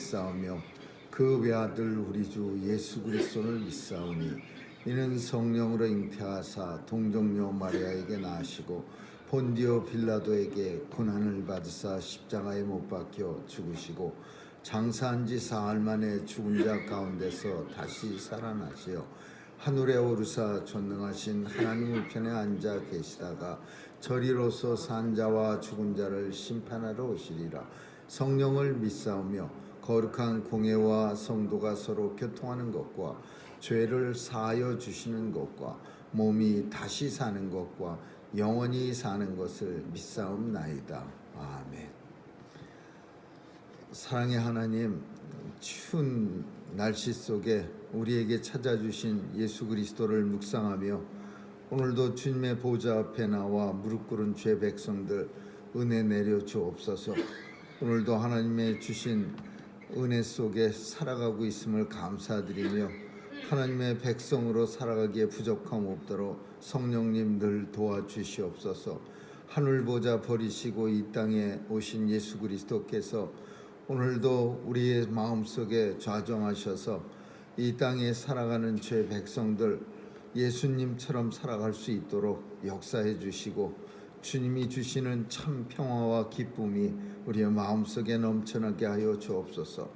믿사오며 그 외아들 우리 주 예수 그리스도를 믿사오니 이는 성령으로 잉태하사 동정녀 마리아에게 나시고 본디오 빌라도에게 고난을 받으사 십자가에 못 박혀 죽으시고 장사한 지 사흘 만에 죽은 자 가운데서 다시 살아나시어 하늘에 오르사 전능하신 하나님 우편에 앉아 계시다가 저리로서 산 자와 죽은 자를 심판하러 오시리라. 성령을 믿사오며 거룩한 공회와 성도가 서로 교통하는 것과 죄를 사하여 주시는 것과 몸이 다시 사는 것과 영원히 사는 것을 믿사옵나이다. 아멘. 사랑의 하나님, 추운 날씨 속에 우리에게 찾아주신 예수 그리스도를 묵상하며 오늘도 주님의 보좌 앞에 나와 무릎 꿇은 죄 백성들 은혜 내려 주옵소서. 오늘도 하나님의 주신 은혜 속에 살아가고 있음을 감사드리며 하나님의 백성으로 살아가기에 부족함 없도록 성령님 늘 도와주시옵소서. 하늘 보좌 버리시고 이 땅에 오신 예수 그리스도께서 오늘도 우리의 마음속에 좌정하셔서 이 땅에 살아가는 죄 백성들 예수님처럼 살아갈 수 있도록 역사해 주시고 주님이 주시는 참 평화와 기쁨이 우리의 마음속에 넘쳐나게 하여 주옵소서.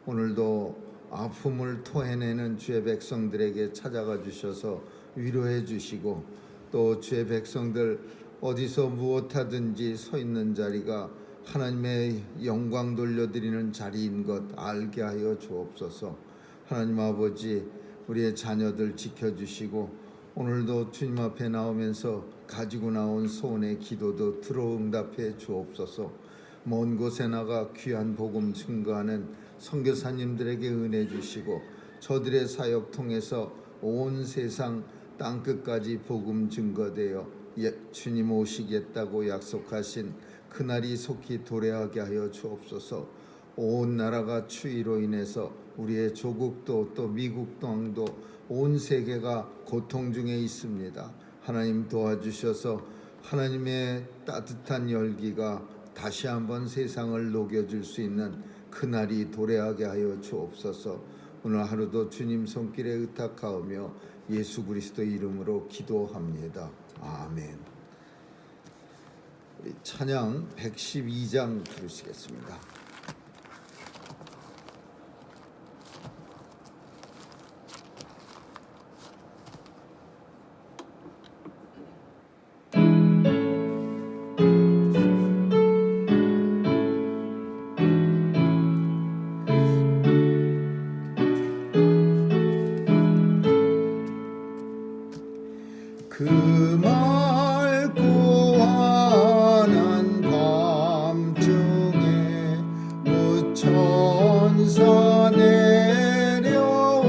오늘도 아픔을 토해내는 주의 백성들에게 찾아가 주셔서 위로해 주시고 또 주의 백성들 어디서 무엇하든지 서 있는 자리가 하나님의 영광 돌려드리는 자리인 것 알게 하여 주옵소서. 하나님 아버지, 우리의 자녀들 지켜주시고 오늘도 주님 앞에 나오면서 가지고 나온 소원의 기도도 들어 응답해 주옵소서. 먼 곳에 나가 귀한 복음 증거하는 선교사님들에게 은혜 주시고 저들의 사역 통해서 온 세상 땅끝까지 복음 증거되어 주님 오시겠다고 약속하신 그날이 속히 도래하게 하여 주옵소서. 온 나라가 추위로 인해서 우리의 조국도 또 미국 땅도 온 세계가 고통 중에 있습니다. 하나님 도와주셔서 하나님의 따뜻한 열기가 다시 한번 세상을 녹여줄 수 있는 그날이 도래하게 하여 주옵소서. 오늘 하루도 주님 손길에 의탁하오며 예수 그리스도 이름으로 기도합니다. 아멘. 찬양 112장 부르시겠습니다. 그 맑고 환한 밤중에 무천사 내려와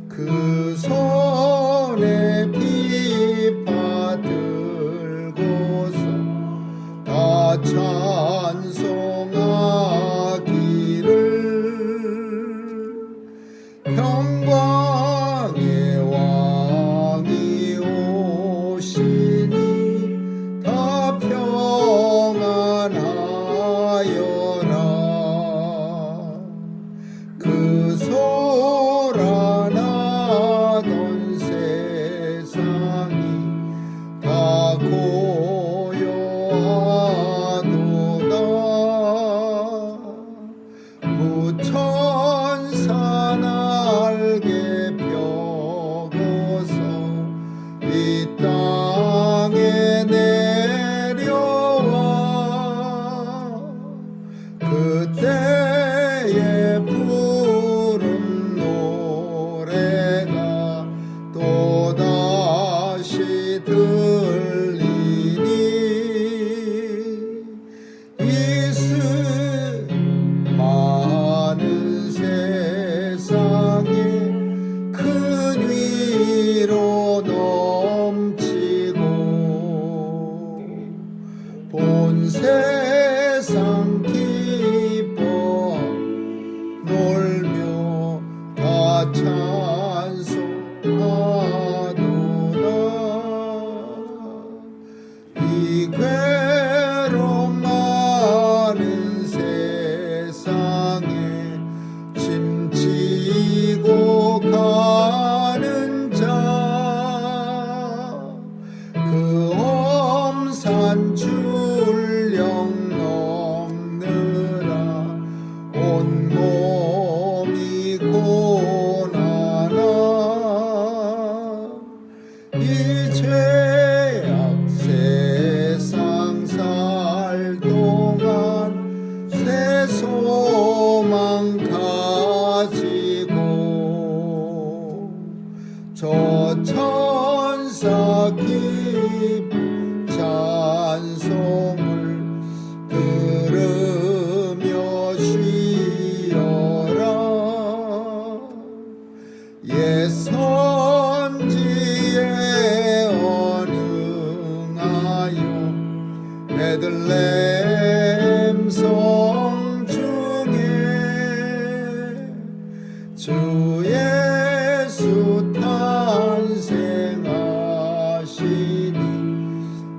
그 손에 피파 들고서 다 찬송하기를 평강의 왕이 오시니 다 평안하여라. 소망 가지고 저 천사 깊은 찬송을 들으며 쉬어라. 옛 선지에 언응하여 베들레헴 성 중에 주 예수 탄생하시니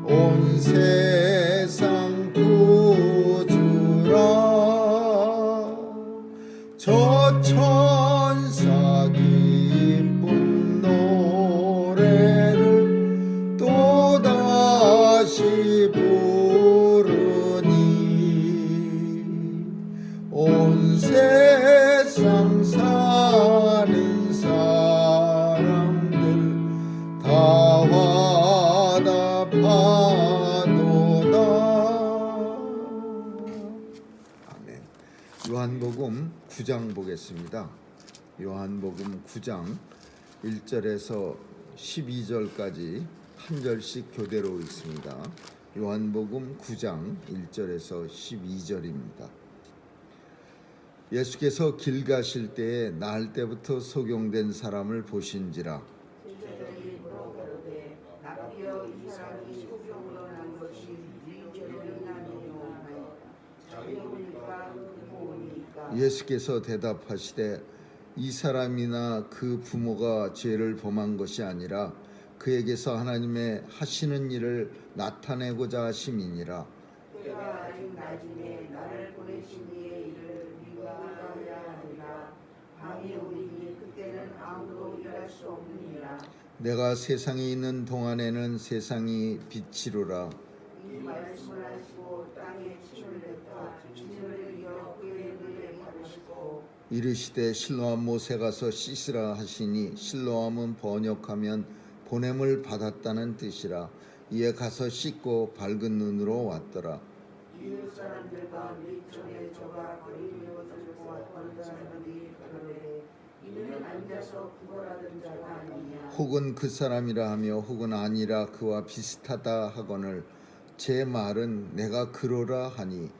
온 세상 구주라. 저 천사 기쁜 노래를 또다시 부르니 온 세상 사는 사람들 다 화답하도다. 아멘. 요한복음 9장 보겠습니다. 요한복음 9장 1절에서 12절까지 한 절씩 교대로 있습니다. 요한복음 9장 1절에서 12절입니다. 예수께서 길 가실 때에 나을 때부터 소경된 사람을 보신지라. 제자들이 물어보되 나피여 이 사람이 소경으로 난 것이 일절로 있나니요 하여 자기오니까 그 부모니까. 예수께서 대답하시되 이 사람이나 그 부모가 죄를 범한 것이 아니라 그에게서 하나님의 하시는 일을 나타내고자 하심이니라. 때가 아직 낮음에 나를 보내신 이의 일을 위하여야 하리라. 밤이 오리니 그때는 아무도 일할 수 없느니라. 내가 세상에 있는 동안에는 세상이 빛이로라. 이 말씀을 하시고 땅에 침을 뱉어 진을 이어 그의 눈에 바르시고 이르시되 실로암 못에 가서 씻으라 하시니 실로암은 번역하면 보냄을 받았다는 뜻이라. 이에 가서 씻고 밝은 눈으로 왔더라. 이웃 사람들과 밀전에 저가 거리를 들고 왔던 사람들이 그러되 이는 앉아서 구걸하던 자가 아니냐. 혹은 그 사람이라 하며 혹은 아니라 그와 비슷하다 하거늘 제 말은 내가 그러라 하니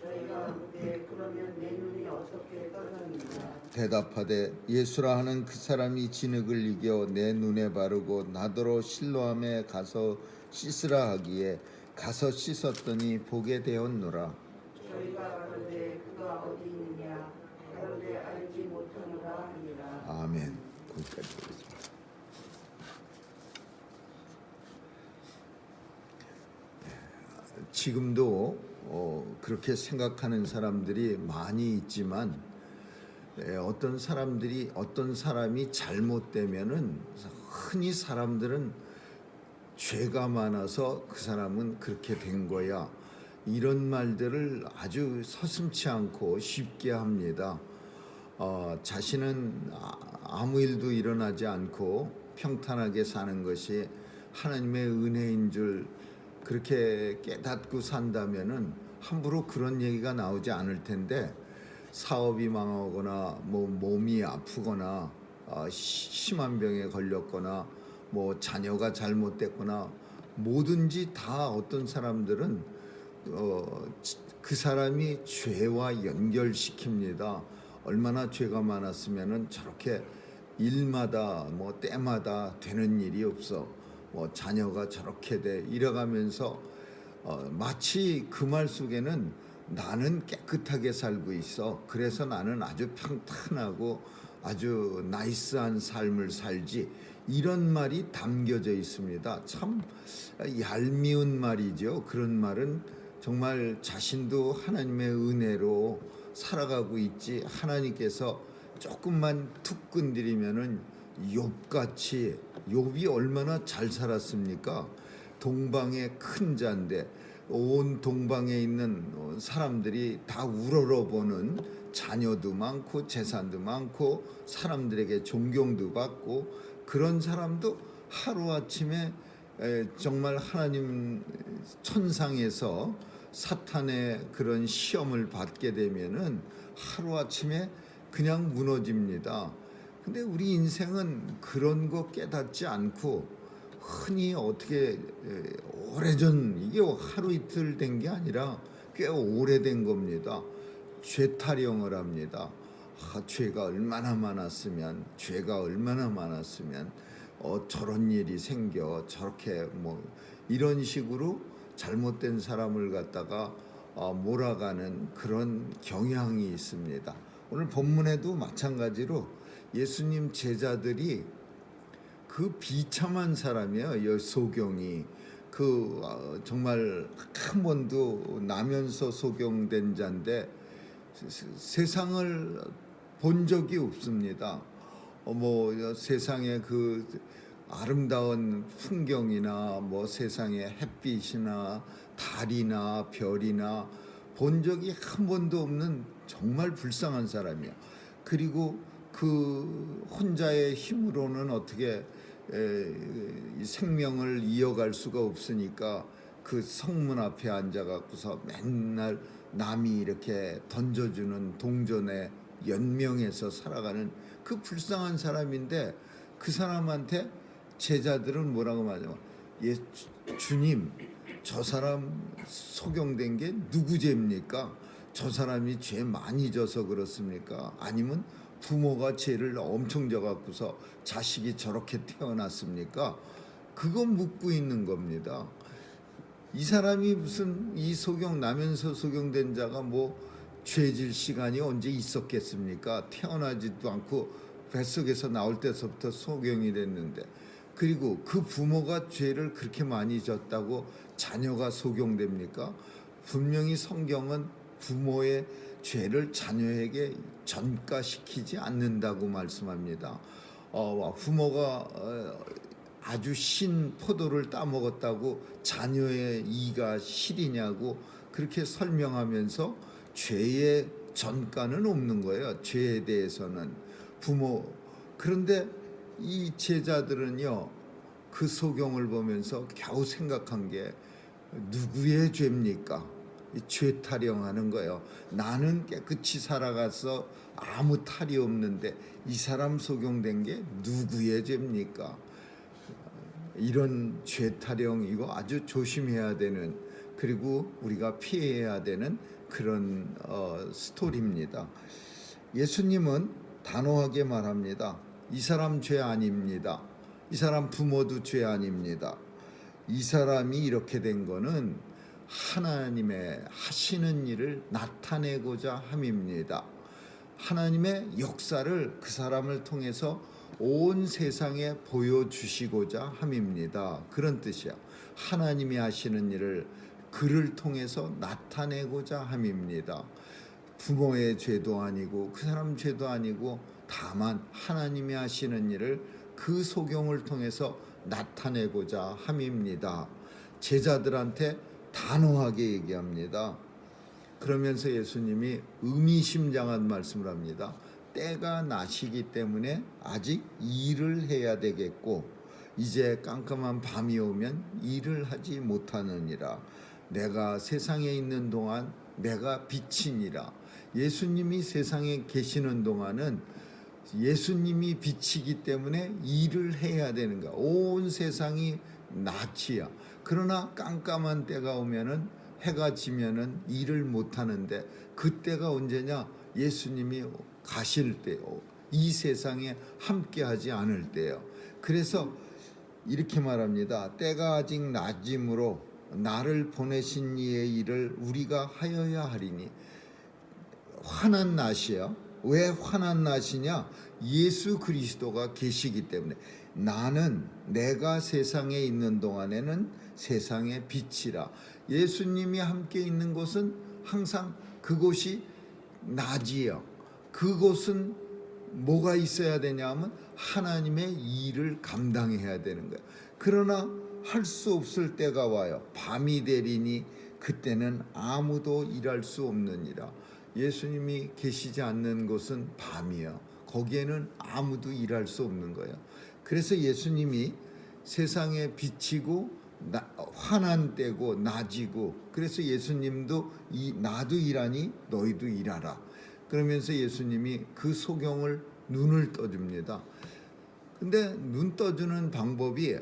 저희가 묻되 그러면 내 눈이 어떻게 떠졌느냐. 대답하되 예수라 하는 그 사람이 진흙을 이겨 내 눈에 바르고 나더러 실로암에 가서 씻으라 하기에 가서 씻었더니 보게 되었노라. 저희가 그러되 그가 어디 있느냐. 그러되 알지 못하노라 하니라. 아멘. 거기까지 보겠습니다. 지금도 그렇게 생각하는 사람들이 많이 있지만 어떤 사람이 잘못되면은 흔히 사람들은 죄가 많아서 그 사람은 그렇게 된 거야. 이런 말들을 아주 서슴지 않고 쉽게 합니다. 자신은 아무 일도 일어나지 않고 평탄하게 사는 것이 하나님의 은혜인 줄 그렇게 깨닫고 산다면은 함부로 그런 얘기가 나오지 않을 텐데 사업이 망하거나 몸이 아프거나 심한 병에 걸렸거나 자녀가 잘못됐거나 뭐든지 다 어떤 사람들은 그 사람이 죄와 연결시킵니다. 얼마나 죄가 많았으면은 저렇게 일마다 때마다 되는 일이 없어. 자녀가 저렇게 돼 이래가면서 마치 그 말 속에는 나는 깨끗하게 살고 있어. 그래서 나는 아주 평탄하고 아주 나이스한 삶을 살지. 이런 말이 담겨져 있습니다. 참 얄미운 말이죠. 그런 말은 정말 자신도 하나님의 은혜로 살아가고 있지. 하나님께서 조금만 툭 건드리면은 욥같이 욥이 얼마나 잘 살았습니까? 동방의 큰 자인데 온 동방에 있는 사람들이 다 우러러보는 자녀도 많고 재산도 많고 사람들에게 존경도 받고 그런 사람도 하루아침에 정말 하나님 천상에서 사탄의 그런 시험을 받게 되면은 하루아침에 그냥 무너집니다. 근데 우리 인생은 그런 거 깨닫지 않고 흔히 어떻게 오래전, 이게 하루 이틀 된 게 아니라 꽤 오래된 겁니다. 죄타령을 합니다. 죄가 얼마나 많았으면, 저런 일이 생겨, 저렇게 뭐 이런 식으로 잘못된 사람을 갖다가 몰아가는 그런 경향이 있습니다. 오늘 본문에도 마찬가지로 예수님 제자들이 그 비참한 사람이에요. 소경이 정말 한 번도 나면서 소경된 자인데 세상을 본 적이 없습니다. 세상에 그 아름다운 풍경이나 세상에 햇빛이나 달이나 별이나 본 적이 한 번도 없는 정말 불쌍한 사람이야. 그리고 그 혼자의 힘으로는 어떻게 이 생명을 이어갈 수가 없으니까 그 성문 앞에 앉아갖고서 맨날 남이 이렇게 던져주는 동전에 연명해서 살아가는 그 불쌍한 사람인데, 그 사람한테 제자들은 뭐라고 말하냐면, 주님, 저 사람 소경된 게 누구 죄입니까? 저 사람이 죄 많이 져서 그렇습니까? 아니면 부모가 죄를 엄청 져갖고서 자식이 저렇게 태어났습니까? 그거 묻고 있는 겁니다. 이 사람이 무슨 이 나면서 소경된 자가 죄질 시간이 언제 있었겠습니까? 태어나지도 않고 뱃속에서 나올 때서부터 소경이 됐는데, 그리고 그 부모가 죄를 그렇게 많이 졌다고 자녀가 소경됩니까? 분명히 성경은 부모의 죄를 자녀에게 전가시키지 않는다고 말씀합니다. 부모가 아주 신 포도를 따먹었다고 자녀의 이가 실이냐고 그렇게 설명하면서 죄의 전가는 없는 거예요. 죄에 대해서는 그런데 이 제자들은요, 그 소경을 보면서 겨우 생각한 게 누구의 죄입니까? 죄 타령하는 거예요. 나는 깨끗이 살아가서 아무 탈이 없는데 이 사람 소경된 게 누구의 죄입니까? 이런 죄 타령, 이거 아주 조심해야 되는, 그리고 우리가 피해야 되는 그런 스토리입니다. 예수님은 단호하게 말합니다. 이 사람 죄 아닙니다. 이 사람 부모도 죄 아닙니다. 이 사람이 이렇게 된 거는 하나님의 하시는 일을 나타내고자 함입니다. 하나님의 역사를 그 사람을 통해서 온 세상에 보여주시고자 함입니다. 그런 뜻이야. 하나님이 하시는 일을 그를 통해서 나타내고자 함입니다. 부모의 죄도 아니고 그 사람 죄도 아니고 다만 하나님이 하시는 일을 그 소경을 통해서 나타내고자 함입니다. 제자들한테 단호하게 얘기합니다. 그러면서 예수님이 의미심장한 말씀을 합니다. 때가 나시기 때문에 아직 일을 해야 되겠고 이제 깜깜한 밤이 오면 일을 하지 못하느니라. 내가 세상에 있는 동안 내가 빛이니라. 예수님이 세상에 계시는 동안은 예수님이 빛이기 때문에 일을 해야 되는 거야. 온 세상이 낮이야. 그러나 깜깜한 때가 오면은, 해가 지면은 일을 못 하는데, 그때가 언제냐? 예수님이 가실 때요. 이 세상에 함께하지 않을 때요. 그래서 이렇게 말합니다. 때가 아직 낮이므로 나를 보내신 이의 일을 우리가 하여야 하리니. 환한 낮이야. 왜 환한 낮이냐? 예수 그리스도가 계시기 때문에. 나는 내가 세상에 있는 동안에는 세상의 빛이라. 예수님이 함께 있는 곳은 항상 그곳이 낮이에요. 그곳은 뭐가 있어야 되냐 하면 하나님의 일을 감당해야 되는 거예요. 그러나 할 수 없을 때가 와요. 밤이 되리니 그때는 아무도 일할 수 없느니라. 예수님이 계시지 않는 곳은 밤이에요. 거기에는 아무도 일할 수 없는 거예요. 그래서 예수님이 세상의 빛이고 환한 때고 낮이고, 그래서 예수님도 나도 일하니 너희도 일하라 그러면서 예수님이 그 소경을 눈을 떠줍니다. 근데 눈 떠주는 방법이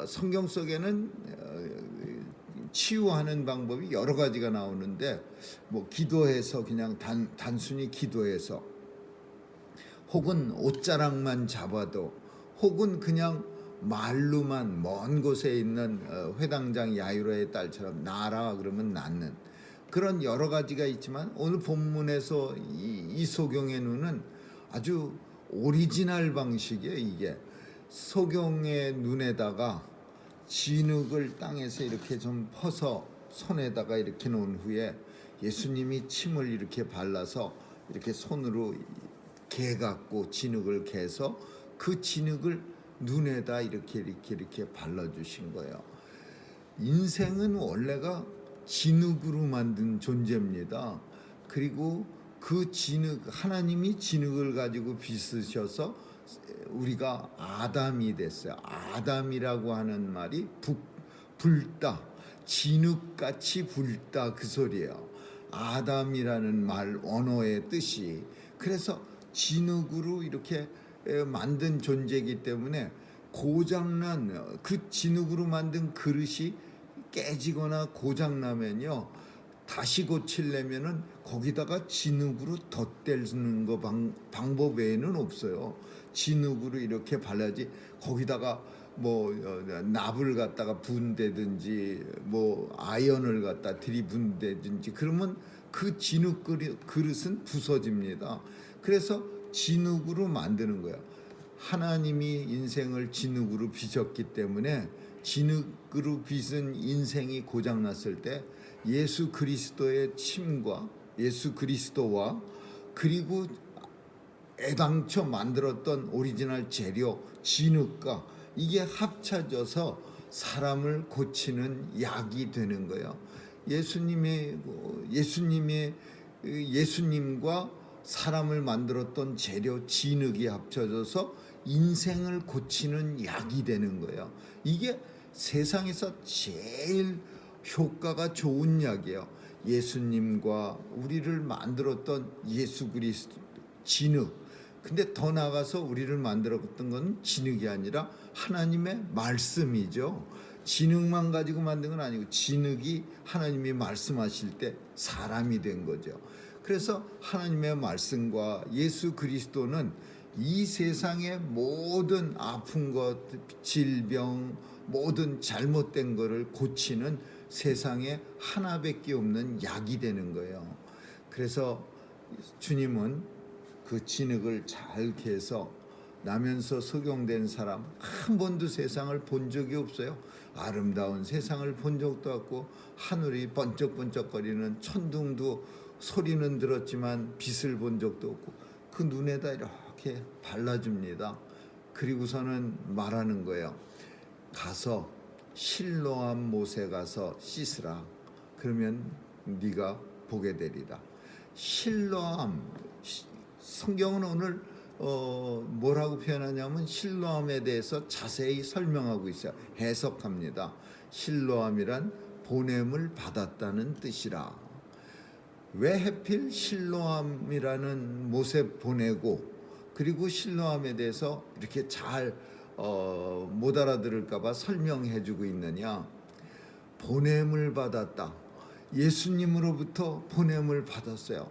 성경 속에는 치유하는 방법이 여러 가지가 나오는데, 뭐 기도해서 그냥 단순히 기도해서, 혹은 옷자락만 잡아도, 혹은 그냥 말로만 먼 곳에 있는 회당장 야이로의 딸처럼 나라 그러면 낫는, 그런 여러 가지가 있지만 오늘 본문에서 이 소경의 눈은 아주 오리지널 방식이에요. 이게 소경의 눈에다가 진흙을 땅에서 이렇게 좀 퍼서 손에다가 이렇게 놓은 후에 예수님이 침을 이렇게 발라서 이렇게 손으로 개 갖고 진흙을 개서 그 진흙을 눈에다 이렇게 발라주신 거예요. 인생은 원래가 진흙으로 만든 존재입니다. 그리고 그 진흙, 하나님이 진흙을 가지고 빚으셔서 우리가 아담이 됐어요. 아담이라고 하는 말이 불다, 진흙같이 불다 그 소리예요. 아담이라는 말 언어의 뜻이. 그래서 진흙으로 이렇게 만든 존재이기 때문에 고장난 그 진흙으로 만든 그릇이 깨지거나 고장나면요, 다시 고치려면은 거기다가 진흙으로 덧대는 거 방법 외에는 없어요. 진흙으로 이렇게 발라야지, 거기다가 뭐 납을 갖다가 분대든지 뭐 아연을 갖다 들이분대든지 그러면 그 진흙 그릇은 부서집니다. 그래서 진흙으로 만드는 거예요. 하나님이 인생을 진흙으로 빚었기 때문에 진흙으로 빚은 인생이 고장났을 때 예수 그리스도의 침과 예수 그리스도와 그리고 애당초 만들었던 오리지널 재료 진흙과 이게 합쳐져서 사람을 고치는 약이 되는 거예요. 예수님과 사람을 만들었던 재료 진흙이 합쳐져서 인생을 고치는 약이 되는 거예요. 이게 세상에서 제일 효과가 좋은 약이에요. 예수님과 우리를 만들었던 예수 그리스도 진흙. 근데 더 나아가서 우리를 만들었던 건 진흙이 아니라 하나님의 말씀이죠. 진흙만 가지고 만든 건 아니고 진흙이 하나님이 말씀하실 때 사람이 된 거죠. 그래서 하나님의 말씀과 예수 그리스도는 이 세상의 모든 아픈 것, 질병, 모든 잘못된 것을 고치는 세상에 하나밖에 없는 약이 되는 거예요. 그래서 주님은 그 진흙을 잘 개서 나면서 소경된 사람 한 번도 세상을 본 적이 없어요. 아름다운 세상을 본 적도 없고 하늘이 번쩍번쩍거리는 천둥도 소리는 들었지만 빛을 본 적도 없고 그 눈에다 이렇게 발라줍니다. 그리고서는 말하는 거예요. 가서 실로암 못에 가서 씻으라. 그러면 네가 보게 되리라. 실로암, 성경은 오늘 뭐라고 표현하냐면 실로암에 대해서 자세히 설명하고 있어요. 해석합니다. 실로암이란 보냄을 받았다는 뜻이라. 왜 하필 실로암이라는 못에 보내고 그리고 실로암에 대해서 이렇게 잘 못 알아들을까봐 설명해주고 있느냐. 보냄을 받았다. 예수님으로부터 보냄을 받았어요.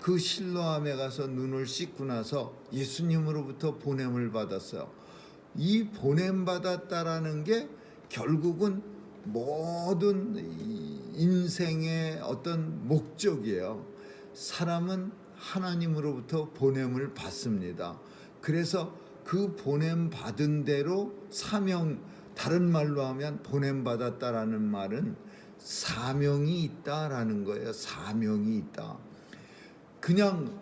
그 실로암에 가서 눈을 씻고 나서 예수님으로부터 보냄을 받았어요. 이 보냄 받았다라는 게 결국은 모든 인생의 어떤 목적이에요. 사람은 하나님으로부터 보냄을 받습니다. 그래서 그 보냄 받은 대로 다른 말로 하면 보냄 받았다라는 말은 사명이 있다라는 거예요. 사명이 있다. 그냥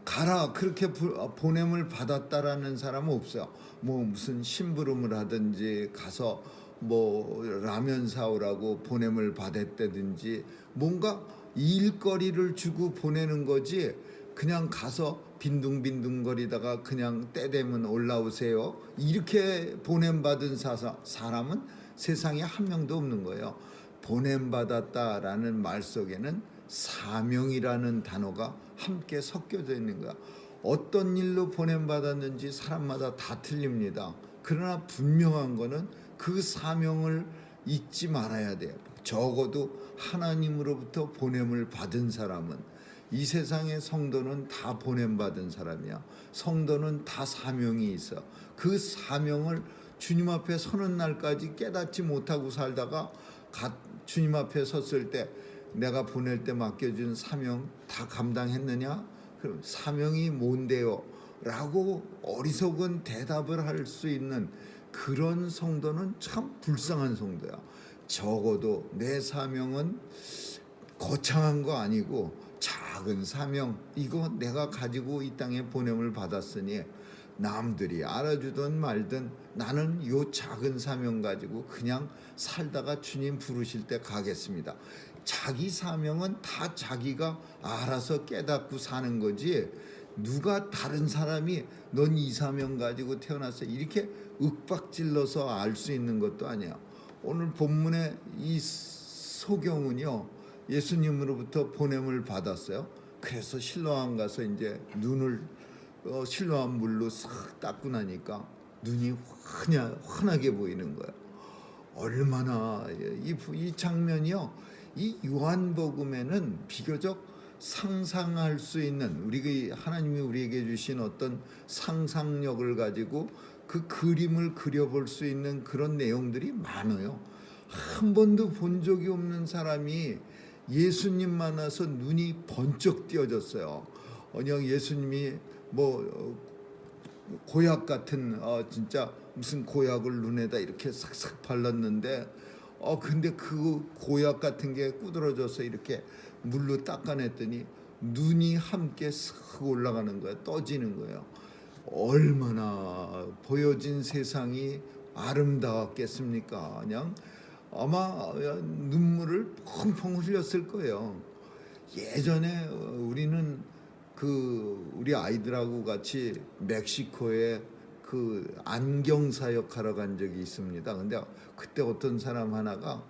가라 그렇게 보냄을 받았다라는 사람은 없어요. 뭐 무슨 심부름을 하든지 가서 뭐 라면 사오라고 보냄을 받았다든지 뭔가 일거리를 주고 보내는 거지, 그냥 가서 빈둥빈둥거리다가 그냥 때 되면 올라오세요 이렇게 보냄받은 사람은 세상에 한 명도 없는 거예요. 보냄받았다라는 말 속에는 사명이라는 단어가 함께 섞여져 있는 거야. 어떤 일로 보냄받았는지 사람마다 다 틀립니다. 그러나 분명한 거는 그 사명을 잊지 말아야 돼요. 적어도 하나님으로부터 보냄을 받은 사람은, 이 세상의 성도는 다 보냄받은 사람이야. 성도는 다 사명이 있어. 그 사명을 주님 앞에 서는 날까지 깨닫지 못하고 살다가 주님 앞에 섰을 때 내가 보낼 때 맡겨준 사명 다 감당했느냐? 그럼 사명이 뭔데요? 라고 어리석은 대답을 할 수 있는 그런 성도는 참 불쌍한 성도야. 적어도 내 사명은 거창한 거 아니고 작은 사명, 이거 내가 가지고 이 땅에 보냄을 받았으니 남들이 알아주든 말든 나는 요 작은 사명 가지고 그냥 살다가 주님 부르실 때 가겠습니다. 자기 사명은 다 자기가 알아서 깨닫고 사는 거지, 누가 다른 사람이 넌 이 사명 가지고 태어났어 이렇게 윽박질러서 알 수 있는 것도 아니야. 오늘 본문의 이 소경은요, 예수님으로부터 보냄을 받았어요. 그래서 실로암 가서 이제 눈을 실로암 물로 싹 닦고 나니까 눈이 환하게 보이는 거예요. 얼마나 이 장면이요, 이 요한복음에는 비교적 상상할 수 있는, 우리 하나님이 우리에게 주신 어떤 상상력을 가지고 그 그림을 그려볼 수 있는 그런 내용들이 많아요. 한 번도 본 적이 없는 사람이 예수님 만나서 눈이 번쩍 띄어졌어요. 그냥 예수님이 고약 같은 진짜 무슨 고약을 눈에다 이렇게 싹싹 발랐는데 근데 그 고약 같은 게 꾸드러져서 이렇게 물로 닦아냈더니 눈이 함께 쓱 올라가는 거야. 떠지는 거예요. 얼마나 보여진 세상이 아름다웠겠습니까? 그냥 아마 눈물을 펑펑 흘렸을 거예요. 예전에 우리는 우리 아이들하고 같이 멕시코에 그 안경 사역하러 간 적이 있습니다. 근데 그때 어떤 사람 하나가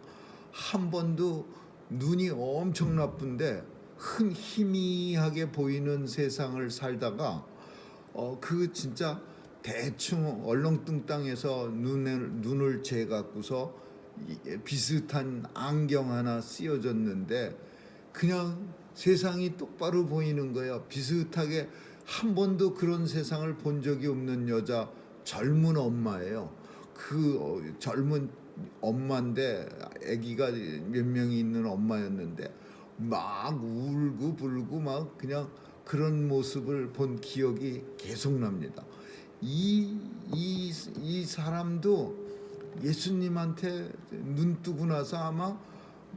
한 번도 눈이 엄청 나쁜데 희미하게 보이는 세상을 살다가 그 진짜 대충 얼렁뚱땅해서 눈을 재갖고서 비슷한 안경 하나 씌워줬는데 그냥 세상이 똑바로 보이는 거예요. 비슷하게 한 번도 그런 세상을 본 적이 없는 여자, 젊은 엄마예요. 그 젊은 엄마인데 아기가 몇 명이 있는 엄마였는데 막 울고 불고 막 그냥 그런 모습을 본 기억이 계속 납니다. 이 사람도 예수님한테 눈 뜨고 나서 아마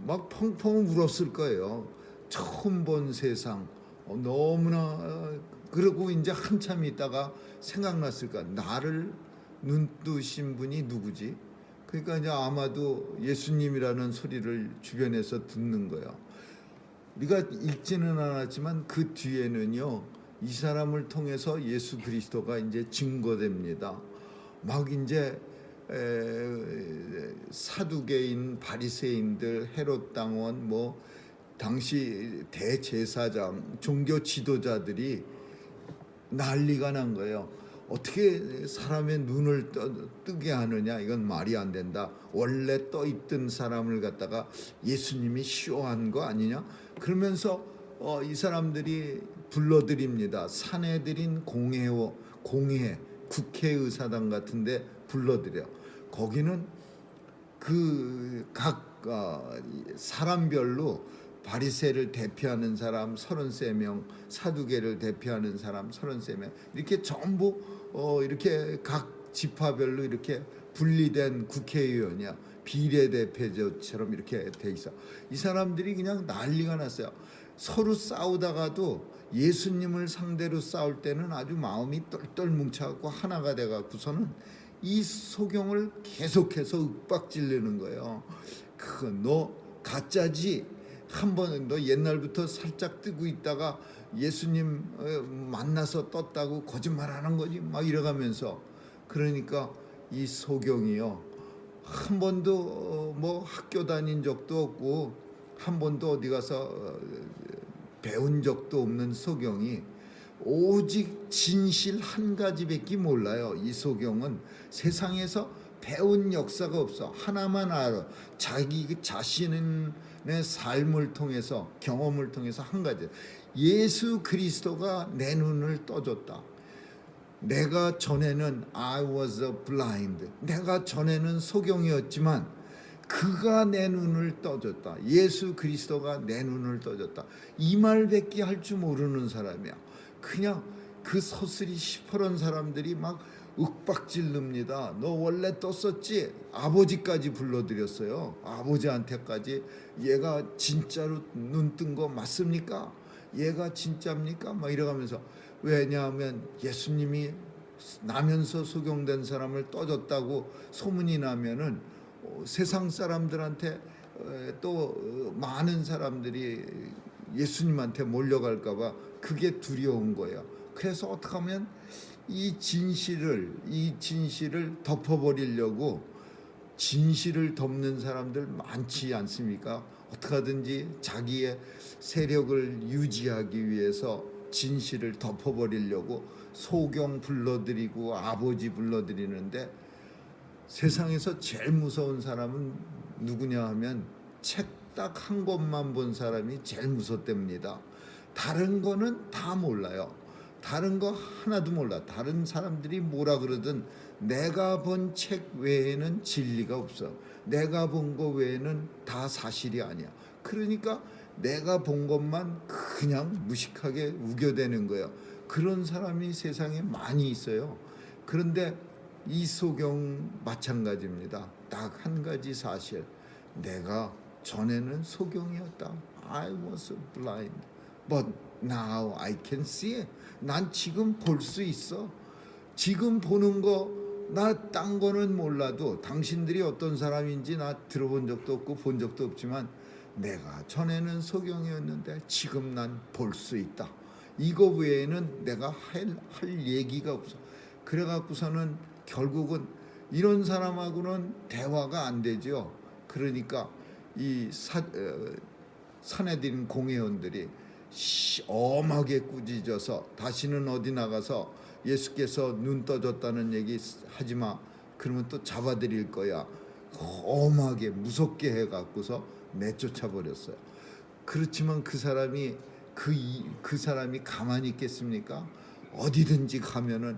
막 펑펑 울었을 거예요. 처음 본 세상 너무나. 그러고 이제 한참 있다가 생각났을 거야. 나를 눈 뜨신 분이 누구지? 그러니까 이제 아마도 예수님이라는 소리를 주변에서 듣는 거야. 우리가 읽지는 않았지만 그 뒤에는요, 이 사람을 통해서 예수 그리스도가 이제 증거됩니다. 막 이제 사두개인, 바리새인들, 헤롯 당원, 당시 대제사장, 종교 지도자들이 난리가 난 거예요. 어떻게 사람의 눈을 뜨게 하느냐, 이건 말이 안 된다. 원래 떠 있던 사람을 갖다가 예수님이 쇼한 거 아니냐. 그러면서 이 사람들이 불러드립니다. 사내들인 공회 국회의사당 같은데 불러들여. 거기는 그 각 사람별로 바리새를 대표하는 사람 33명, 사두개를 대표하는 사람 33명, 이렇게 전부 이렇게 각 지파별로 이렇게 분리된 국회의원이야. 비례대표제처럼 이렇게 돼 있어. 이 사람들이 그냥 난리가 났어요. 서로 싸우다가도 예수님을 상대로 싸울 때는 아주 마음이 똘똘 뭉쳐갖고 하나가 돼갖고서는 이 소경을 계속해서 윽박질르는 거예요. 너 가짜지? 한번 너 옛날부터 살짝 뜨고 있다가 예수님 만나서 떴다고 거짓말하는 거지? 막 이래가면서. 그러니까 이 소경이요, 한 번도 뭐 학교 다닌 적도 없고 한 번도 어디 가서 배운 적도 없는 소경이 오직 진실 한 가지밖에 몰라요. 이 소경은 세상에서 배운 역사가 없어. 하나만 알아. 자기 자신의 삶을 통해서, 경험을 통해서 한 가지. 예수 그리스도가 내 눈을 떠줬다. 내가 전에는 I was blind. 내가 전에는 소경이었지만 그가 내 눈을 떠줬다. 예수 그리스도가 내 눈을 떠줬다. 이 말밖에 할 줄 모르는 사람이야. 그냥 그 서슬이 시퍼런 사람들이 막 윽박질릅니다. 너 원래 떴었지? 아버지까지 불러드렸어요. 아버지한테까지 얘가 진짜로 눈 뜬 거 맞습니까? 얘가 진짜입니까? 막 이러면서. 왜냐하면 예수님이 나면서 소경된 사람을 떠줬다고 소문이 나면은 세상 사람들한테 또 많은 사람들이 예수님한테 몰려갈까봐 그게 두려운 거예요. 그래서 어떻게 하면 이 진실을 덮어버리려고 진실을 덮는 사람들 많지 않습니까? 어떻게 하든지 자기의 세력을 유지하기 위해서 진실을 덮어버리려고 소경 불러들이고 아버지 불러들이는데, 세상에서 제일 무서운 사람은 누구냐 하면 책 딱 한 권만 본 사람이 제일 무섭답니다. 다른 거는 다 몰라요. 다른 거 하나도 몰라. 다른 사람들이 뭐라 그러든 내가 본 책 외에는 진리가 없어. 내가 본 거 외에는 다 사실이 아니야. 그러니까 내가 본 것만 그냥 무식하게 우겨대는 거예요. 그런 사람이 세상에 많이 있어요. 그런데 이 소경 마찬가지입니다. 딱 한 가지 사실. 내가 전에는 소경이었다. I was blind, but now I can see. 난 지금 볼 수 있어. 지금 보는 거, 나 딴 거는 몰라도 당신들이 어떤 사람인지 나 들어본 적도 없고 본 적도 없지만 내가 전에는 소경이었는데 지금 난 볼 수 있다. 이거 외에는 내가 할 얘기가 없어. 그래갖고서는 결국은 이런 사람하고는 대화가 안 되죠. 그러니까 이 사내들인 공회원들이 엄하게 꾸짖어서 다시는 어디 나가서 예수께서 눈 떠졌다는 얘기 하지마. 그러면 또 잡아들일 거야. 엄하게 무섭게 해갖고서 내쫓아 버렸어요. 그렇지만 그 사람이 가만히 있겠습니까? 어디든지 가면은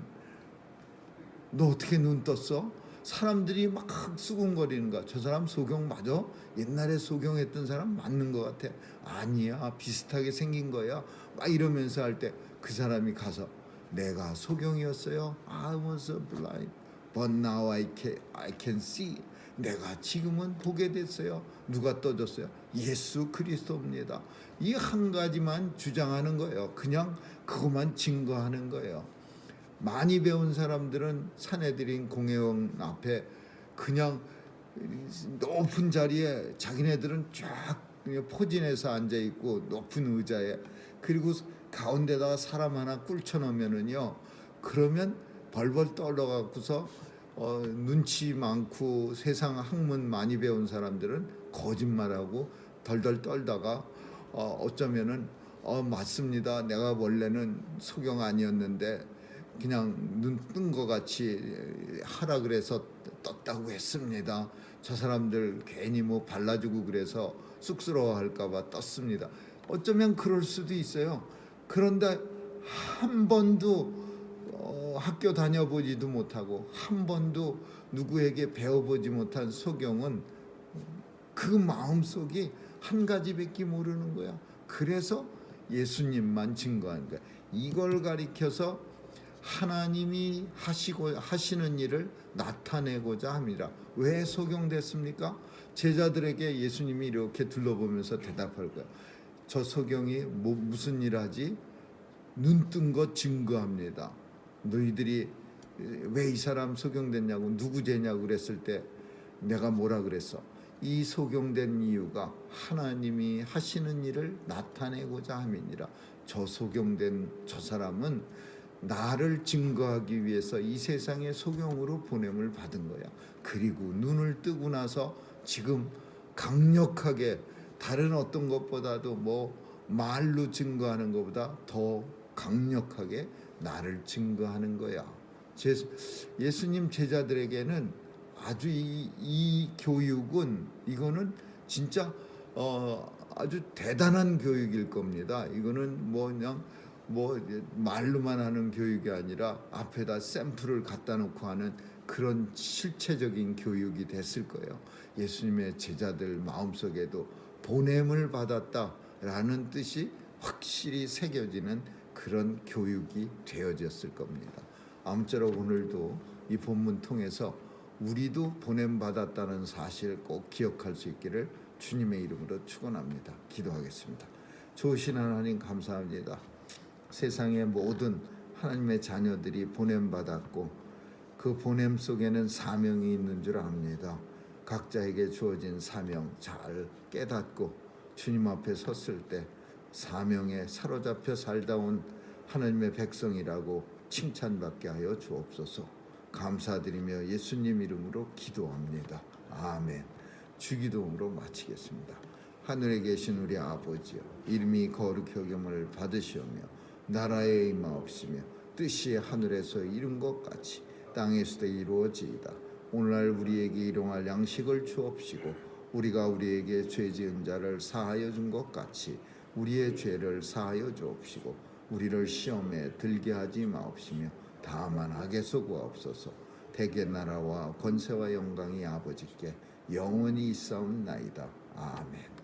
너 어떻게 눈 떴어? 사람들이 막 수군거리는 거야. 저 사람 소경 맞아? 옛날에 소경했던 사람 맞는 것 같아. 아니야, 비슷하게 생긴 거야. 막 이러면서 할 때 그 사람이 가서 내가 소경이었어요. I was blind, but now I can see. 내가 지금은 보게 됐어요. 누가 떠줬어요? 예수 그리스도입니다. 이 한 가지만 주장하는 거예요. 그냥 그것만 증거하는 거예요. 많이 배운 사람들은 사내들인 공회원 앞에 그냥 높은 자리에 자기네들은 쫙 포진해서 앉아 있고 높은 의자에, 그리고 가운데다가 사람 하나 꿇쳐놓으면은요, 그러면 벌벌 떨어갖고서 눈치 많고 세상 학문 많이 배운 사람들은 거짓말하고 덜덜 떨다가 어쩌면은 맞습니다. 내가 원래는 소경 아니었는데 그냥 눈 뜬 거 같이 하라 그래서 떴다고 했습니다. 저 사람들 괜히 뭐 발라주고 그래서 쑥스러워할까봐 떴습니다. 어쩌면 그럴 수도 있어요. 그런데 한 번도 학교 다녀보지도 못하고 한 번도 누구에게 배워보지 못한 소경은 그 마음속이 한 가지밖에 모르는 거야. 그래서 예수님만 증거하는 거야. 이걸 가리켜서 하나님이 하시는 일을 나타내고자 합니다. 왜 소경됐습니까? 제자들에게 예수님이 이렇게 둘러보면서 대답할 거야. 저 소경이 무슨 일 하지? 눈 뜬 거 증거합니다. 너희들이 왜 이 사람 소경됐냐고, 누구 죄냐고 그랬을 때 내가 뭐라 그랬어? 이 소경된 이유가 하나님이 하시는 일을 나타내고자 함이니라. 저 소경된 저 사람은 나를 증거하기 위해서 이 세상에 소경으로 보냄을 받은 거야. 그리고 눈을 뜨고 나서 지금 강력하게 다른 어떤 것보다도 뭐 말로 증거하는 것보다 더 강력하게 나를 증거하는 거야. 예수님 제자들에게는 아주 이 교육은 이거는 진짜 아주 대단한 교육일 겁니다. 이거는 뭐 그냥 뭐 말로만 하는 교육이 아니라 앞에다 샘플을 갖다 놓고 하는 그런 실체적인 교육이 됐을 거예요. 예수님의 제자들 마음속에도 보냄을 받았다라는 뜻이 확실히 새겨지는 그런 교육이 되어졌을 겁니다. 아무쪼록 오늘도 이 본문 통해서 우리도 보냄 받았다는 사실을 꼭 기억할 수 있기를 주님의 이름으로 축원합니다. 기도하겠습니다. 좋으신 하나님 감사합니다. 세상의 모든 하나님의 자녀들이 보냄 받았고 그 보냄 속에는 사명이 있는 줄 압니다. 각자에게 주어진 사명 잘 깨닫고 주님 앞에 섰을 때 사명에 사로잡혀 살다 온 하나님의 백성이라고 칭찬받게 하여 주옵소서. 감사드리며 예수님 이름으로 기도합니다. 아멘. 주기도문으로 마치겠습니다. 하늘에 계신 우리 아버지여, 이름이 거룩히 여김을 받으시오며 나라의 임하옵시며 뜻이 하늘에서 이룬 것 같이 땅에서도 이루어지이다. 오늘날 우리에게 일용할 양식을 주옵시고 우리가 우리에게 죄 지은 자를 사하여 준 것 같이 우리의 죄를 사하여 주옵시고 우리를 시험에 들게 하지 마옵시며 다만 악에서 구하옵소서. 대개 나라와 권세와 영광이 아버지께 영원히 있사옵나이다. 아멘.